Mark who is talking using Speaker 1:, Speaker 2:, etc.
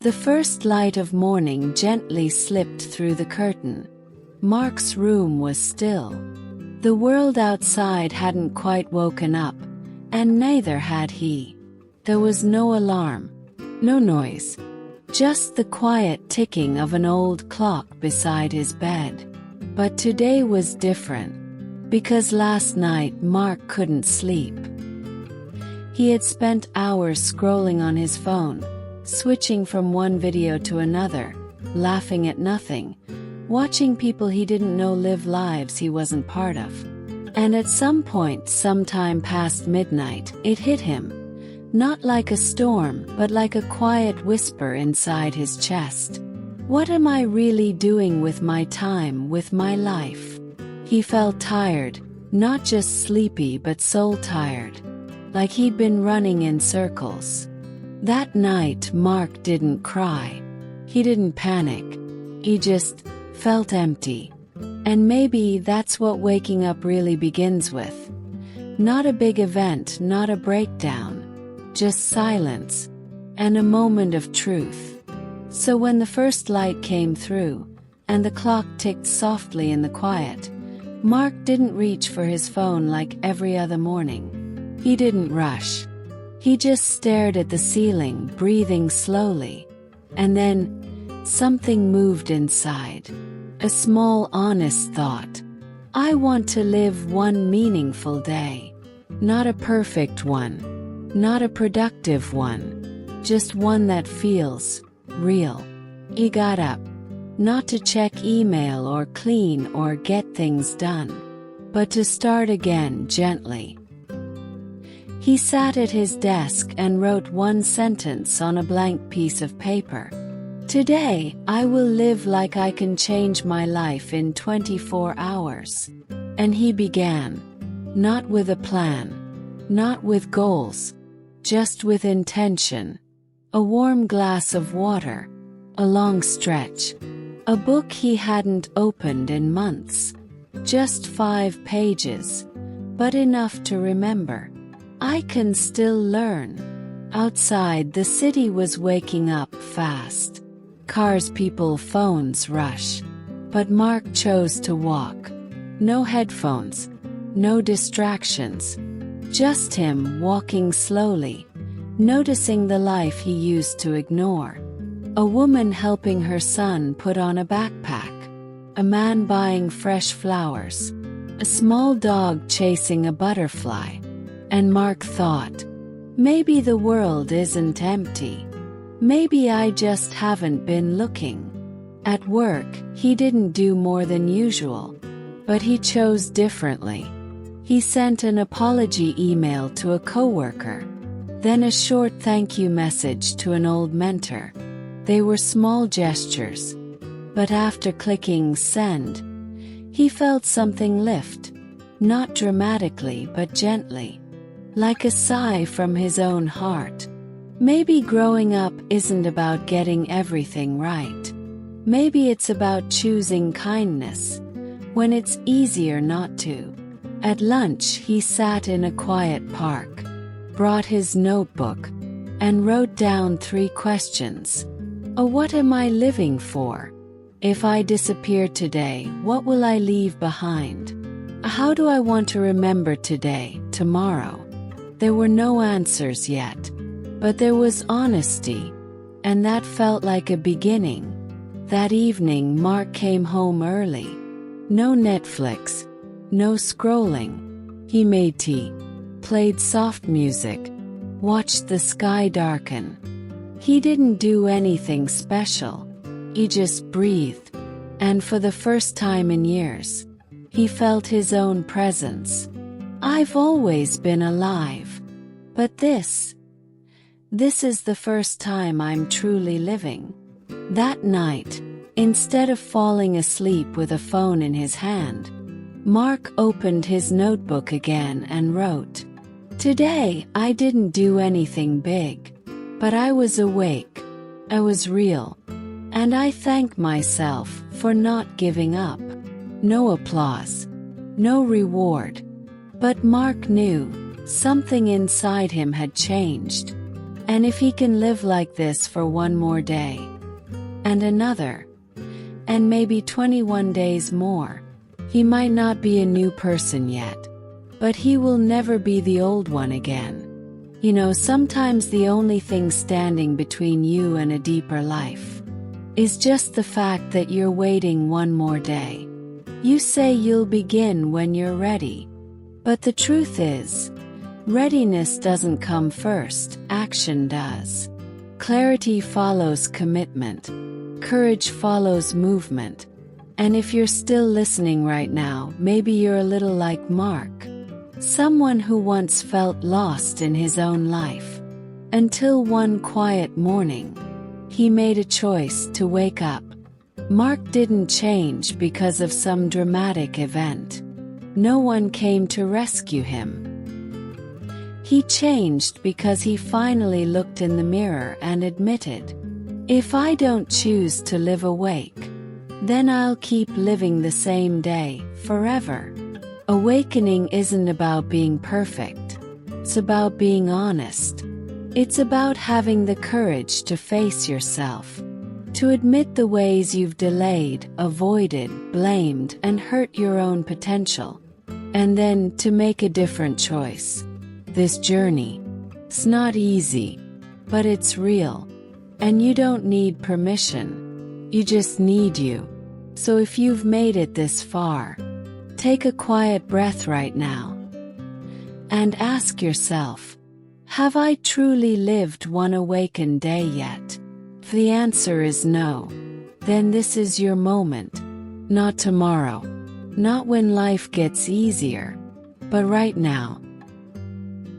Speaker 1: The first light of morning gently slipped through the curtain. Mark's room was still. The world outside hadn't quite woken up, and neither had he. There was no alarm, no noise, just the quiet ticking of an old clock beside his bed. But today was different, because last night Mark couldn't sleep. He had spent hours scrolling on his phone, switching from one video to another, laughing at nothing, watching people he didn't know live lives he wasn't part of. And at some point, sometime past midnight, it hit him. Not like a storm, but like a quiet whisper inside his chest. What am I really doing with my time, with my life? He felt tired, not just sleepy but soul tired. Like he'd been running in circles. That night, Mark didn't cry. He didn't panic. He just felt empty. And maybe that's what waking up really begins with. Not a big event, not a breakdown. Just silence. And a moment of truth. So when the first light came through, and the clock ticked softly in the quiet, Mark didn't reach for his phone like every other morning. He didn't rush. He just stared at the ceiling, breathing slowly. And then, something moved inside. A small, honest thought. I want to live one meaningful day. Not a perfect one. Not a productive one. Just one that feels real. He got up. Not to check email or clean or get things done. But to start again gently. He sat at his desk and wrote one sentence on a blank piece of paper. Today, I will live like I can change my life in 24 hours. And he began. Not with a plan. Not with goals. Just with intention. A warm glass of water. A long stretch. A book he hadn't opened in months. Just 5 pages. But enough to remember. I can still learn. Outside, the city was waking up fast. Cars, people, phones rush. But Mark chose to walk. No headphones. No distractions. Just him walking slowly. Noticing the life he used to ignore. A woman helping her son put on a backpack. A man buying fresh flowers. A small dog chasing a butterfly. And Mark thought, maybe the world isn't empty. Maybe I just haven't been looking. At work, he didn't do more than usual. But he chose differently. He sent an apology email to a coworker. Then a short thank you message to an old mentor. They were small gestures. But after clicking send, he felt something lift. Not dramatically but gently. Like a sigh from his own heart. Maybe growing up isn't about getting everything right. Maybe it's about choosing kindness when it's easier not to. At lunch, he sat in a quiet park, brought his notebook, and wrote down 3 questions. What am I living for? If I disappear today, what will I leave behind? How do I want to remember today, tomorrow? There were no answers yet. But there was honesty. And that felt like a beginning. That evening, Mark came home early. No Netflix. No scrolling. He made tea. Played soft music. Watched the sky darken. He didn't do anything special. He just breathed. And for the first time in years, he felt his own presence. I've always been alive. But this is the first time I'm truly living. That night, instead of falling asleep with a phone in his hand, Mark opened his notebook again and wrote, Today, I didn't do anything big. But I was awake. I was real. And I thank myself for not giving up. No applause. No reward. But Mark knew something inside him had changed. And if he can live like this for one more day, and another, and maybe 21 days more, he might not be a new person yet, but he will never be the old one again. You know, sometimes the only thing standing between you and a deeper life is just the fact that you're waiting one more day. You say you'll begin when you're ready, but the truth is, readiness doesn't come first, action does. Clarity follows commitment. Courage follows movement. And if you're still listening right now, maybe you're a little like Mark, someone who once felt lost in his own life, until one quiet morning, he made a choice to wake up. Mark didn't change because of some dramatic event. No one came to rescue him. He changed because he finally looked in the mirror and admitted, "If I don't choose to live awake, then I'll keep living the same day, forever." Awakening isn't about being perfect. It's about being honest. It's about having the courage to face yourself, to admit the ways you've delayed, avoided, blamed, and hurt your own potential, and then to make a different choice. This journey, it's not easy, but it's real. And you don't need permission. You just need you. So if you've made it this far, take a quiet breath right now and ask yourself, have I truly lived one awakened day yet? If the answer is no, then this is your moment. Not tomorrow, not when life gets easier, but right now.